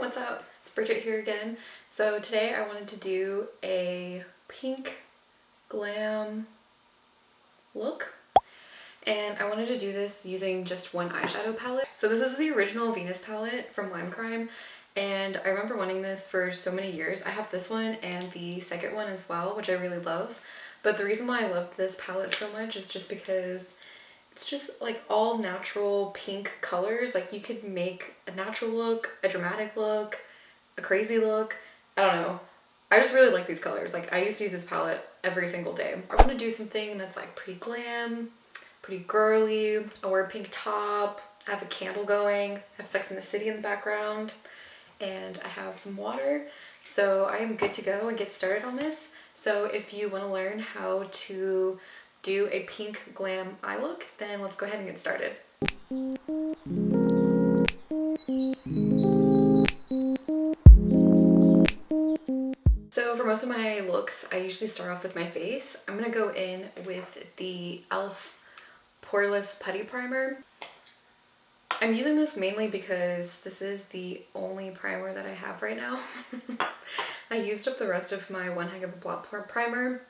what's up? It's Bridget here again. So today I wanted to do a pink glam look, and I wanted to do this using just one eyeshadow palette. So this is the original Venus palette from Limecrime, and I remember wanting this for so many years. I have this one and the second one as well, which I really love. But the reason why I loved this palette so much is just because it's just like all natural pink colors. Like you could make a natural look, a dramatic look, a crazy look. I don't know. I just really like these colors. Like I used to use this palette every single day. I want to do something that's like pretty glam, pretty girly. I wear a pink top. I have a candle going. I have Sex and the City in the background. And I have some water. So I am good to go and get started on this. So if you want to learn how to do a pink glam eye look, then let's go ahead and get started. So for most of my looks, I usually start off with my face. I'm gonna go in with the e.l.f. Poreless Putty Primer. I'm using this mainly because this is the only primer that I have right now. I used up the rest of my One Heck of a Blot primer,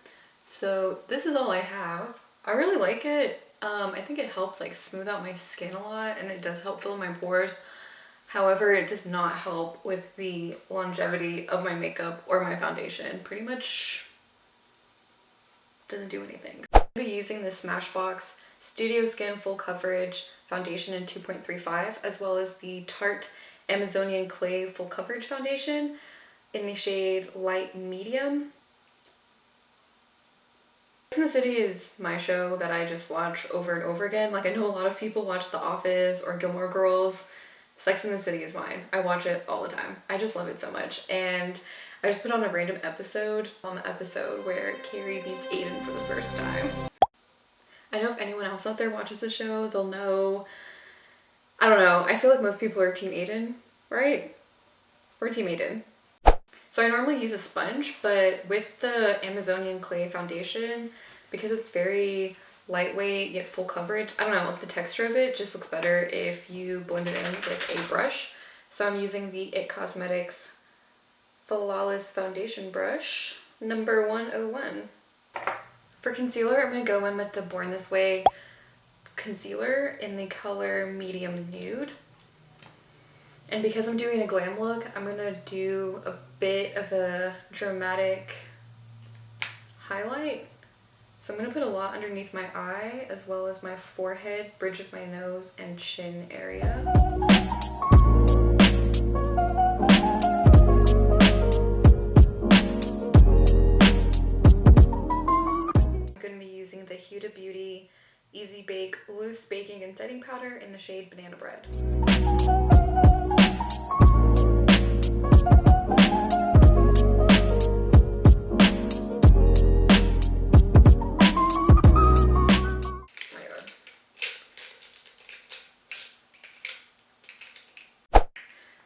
so this is all I have. I really like it. I think it helps like smooth out my skin a lot, and it does help fill my pores. However, it does not help with the longevity of my makeup or my foundation. Pretty much doesn't do anything. I'm going to be using the Smashbox Studio Skin Full Coverage Foundation in 2.35, as well as the Tarte Amazonian Clay Full Coverage Foundation in the shade Light Medium. Sex and the City is my show that I just watch over and over again. Like I know a lot of people watch The Office or Gilmore Girls. Sex and the City is mine. I watch it all the time. I just love it so much. And I just put on a random episode on the episode where Carrie meets Aiden for the first time. I know if anyone else out there watches the show, they'll know. I don't know. I feel like most people are Team Aiden, right? We're Team Aiden. So I normally use a sponge, but with the Amazonian Clay Foundation, because it's very lightweight yet full coverage, I don't know, like the texture of it just looks better if you blend it in with a brush. So I'm using the IT Cosmetics Flawless Foundation Brush, number 101. For concealer, I'm going to go in with the Born This Way concealer in the color Medium Nude. And because I'm doing a glam look, I'm going to do a bit of a dramatic highlight. So I'm going to put a lot underneath my eye, as well as my forehead, bridge of my nose, and chin area. I'm going to be using the Huda Beauty Easy Bake Loose Baking and Setting Powder in the shade Banana Bread.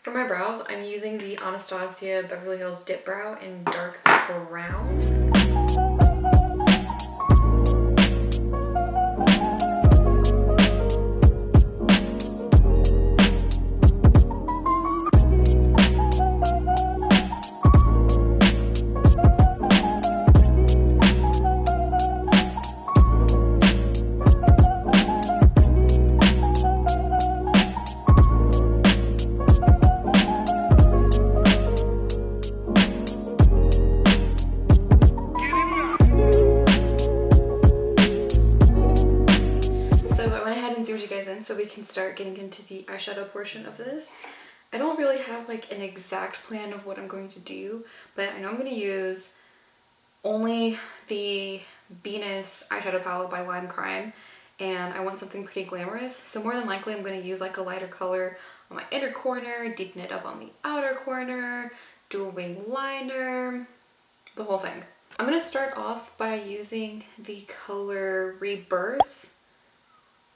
For my brows, I'm using the Anastasia Beverly Hills Dip Brow in dark brown. So we can start getting into the eyeshadow portion of this. I don't really have like an exact plan of what I'm going to do, but I know I'm going to use only the Venus eyeshadow palette by Limecrime, and I want something pretty glamorous. So more than likely I'm going to use like a lighter color on my inner corner, deepen it up on the outer corner, do a wing liner, the whole thing. I'm going to start off by using the color Rebirth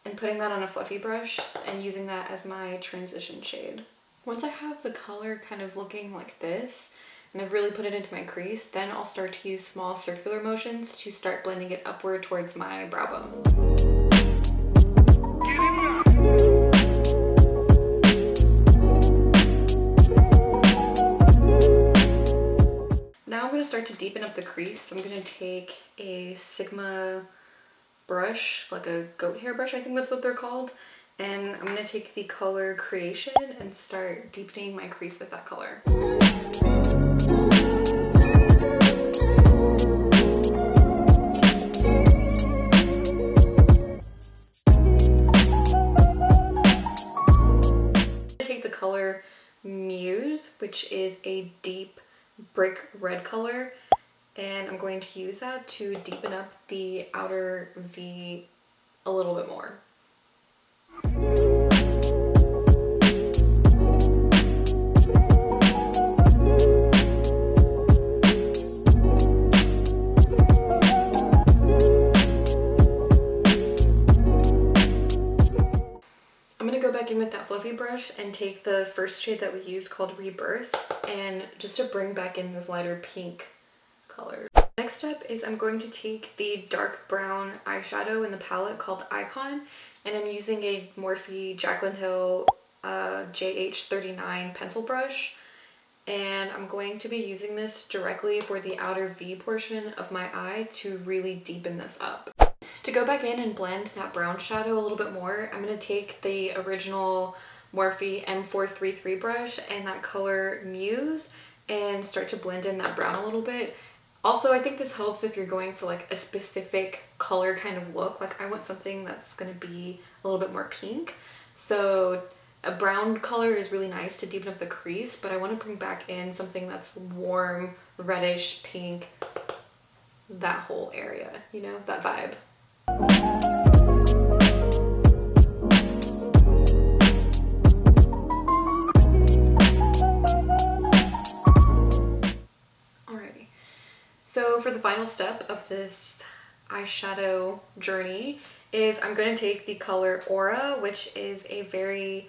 and putting that on a fluffy brush and using that as my transition shade. Once I have the color kind of looking like this, and I've really put it into my crease, then I'll start to use small circular motions to start blending it upward towards my brow bone. start to deepen up the crease, I'm gonna take a Sigma brush, like a goat hair brush, I think that's what they're called. And I'm gonna take the color Creation and start deepening my crease with that color. Take the color Muse, which is a deep brick red color, and I'm going to use that to deepen up the outer V a little bit more. I'm gonna go back in with that fluffy brush and take the first shade that we used called Rebirth, and just to bring back in this lighter pink color. Next step is I'm going to take the dark brown eyeshadow in the palette called Icon, and I'm using a Morphe Jaclyn Hill JH39 pencil brush, and I'm going to be using this directly for the outer V portion of my eye to really deepen this up. To go back in and blend that brown shadow a little bit more, I'm going to take the original Morphe M433 brush and that color Muse and start to blend in that brown a little bit. Also, I think this helps if you're going for like a specific color kind of look. Like I want something that's going to be a little bit more pink. So a brown color is really nice to deepen up the crease, but I want to bring back in something that's warm, reddish, pink, that whole area, you know, that vibe. Alrighty, so for the final step of this eyeshadow journey is I'm going to take the color Aura, which is a very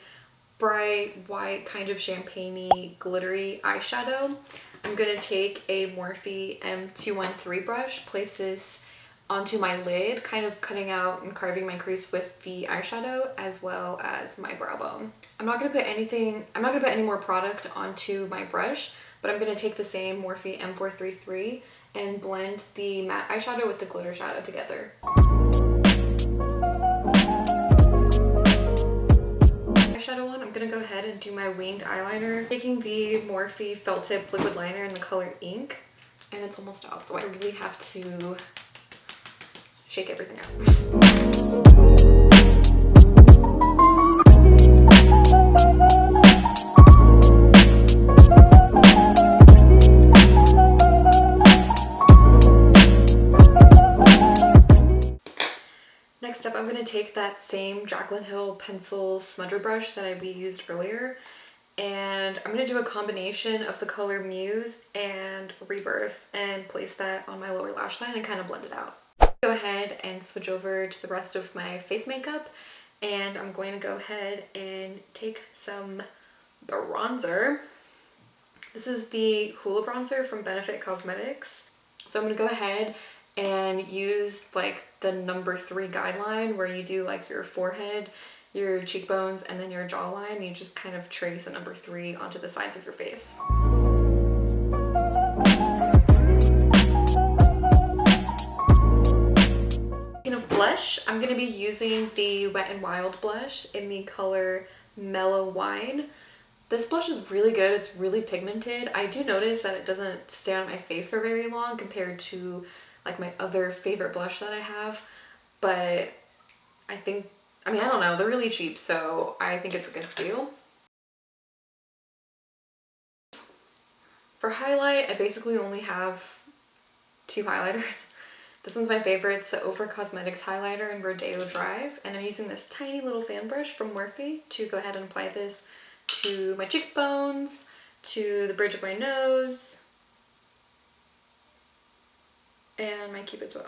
bright white kind of champagne-y glittery eyeshadow. I'm going to take a Morphe M213 brush, place this onto my lid, kind of cutting out and carving my crease with the eyeshadow as well as my brow bone. I'm not going to put any more product onto my brush, but I'm going to take the same Morphe M433 and blend the matte eyeshadow with the glitter shadow together. Eyeshadow on, I'm going to go ahead and do my winged eyeliner, taking the Morphe Felt Tip liquid liner in the color Ink, and it's almost out, so I really have to shake everything out. Next up, I'm going to take that same Jaclyn Hill pencil smudger brush that we used earlier, and I'm going to do a combination of the color Muse and Rebirth and place that on my lower lash line and kind of blend it out. Go ahead and switch over to the rest of my face makeup, and I'm going to go ahead and take some bronzer. This is the Hoola bronzer from Benefit Cosmetics. So I'm going to go ahead and use like the number 3 guideline where you do like your forehead, your cheekbones, and then your jawline. You just kind of trace a number 3 onto the sides of your face. Blush, I'm going to be using the Wet n Wild blush in the color Mellow Wine. This blush is really good. It's really pigmented. I do notice that it doesn't stay on my face for very long compared to like my other favorite blush that I have, but I don't know, they're really cheap, so I think it's a good deal. For highlight, I basically only have 2 highlighters. This one's my favorite. It's the Ofra Cosmetics highlighter in Rodeo Drive, and I'm using this tiny little fan brush from Morphe to go ahead and apply this to my cheekbones, to the bridge of my nose, and my cupid's bow.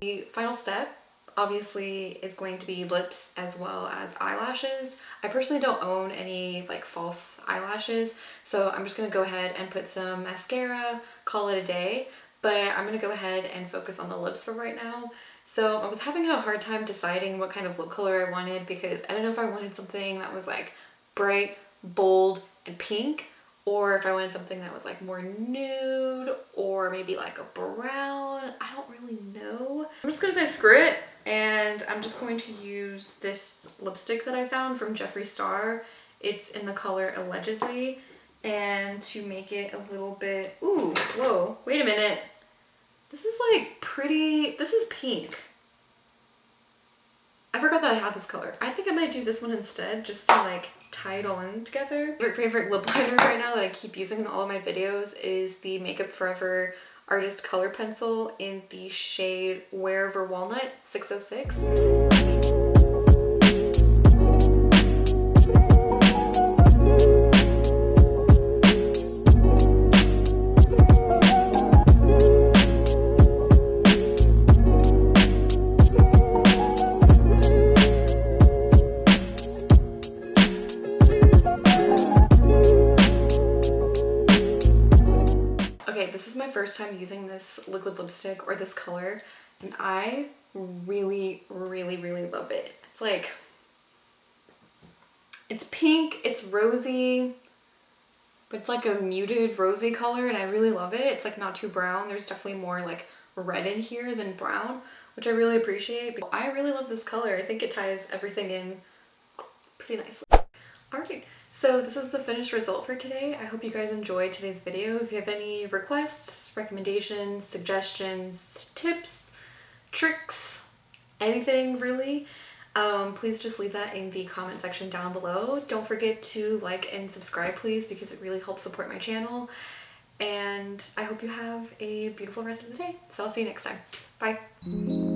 The final step obviously is going to be lips as well as eyelashes. I personally don't own any like false eyelashes, so I'm just gonna go ahead and put some mascara, call it a day, but I'm gonna go ahead and focus on the lips for right now. So I was having a hard time deciding what kind of lip color I wanted because I didn't know if I wanted something that was like bright, bold, and pink, or if I wanted something that was like more nude or maybe like a brown. I don't really know. I'm just gonna say screw it, and I'm just going to use this lipstick that I found from Jeffree Star. It's in the color Allegedly, and to make it a little bit, ooh, whoa, wait a minute. This is like pretty, this is pink. I forgot that I had this color. I think I might do this one instead just to like tie it all in together. My favorite lip liner right now that I keep using in all of my videos is the Makeup Forever Artist Color Pencil in the shade Wherever Walnut 606. This is my first time using this liquid lipstick or this color, and I really love it. It's like, it's pink, it's rosy, but it's like a muted rosy color, and I really love it. It's like not too brown. There's definitely more like red in here than brown, which I really appreciate. I really love this color. I think it ties everything in pretty nicely. All right. So this is the finished result for today. I hope you guys enjoyed today's video. If you have any requests, recommendations, suggestions, tips, tricks, anything really, please just leave that in the comment section down below. Don't forget to like and subscribe please, because it really helps support my channel. And I hope you have a beautiful rest of the day. So I'll see you next time. Bye.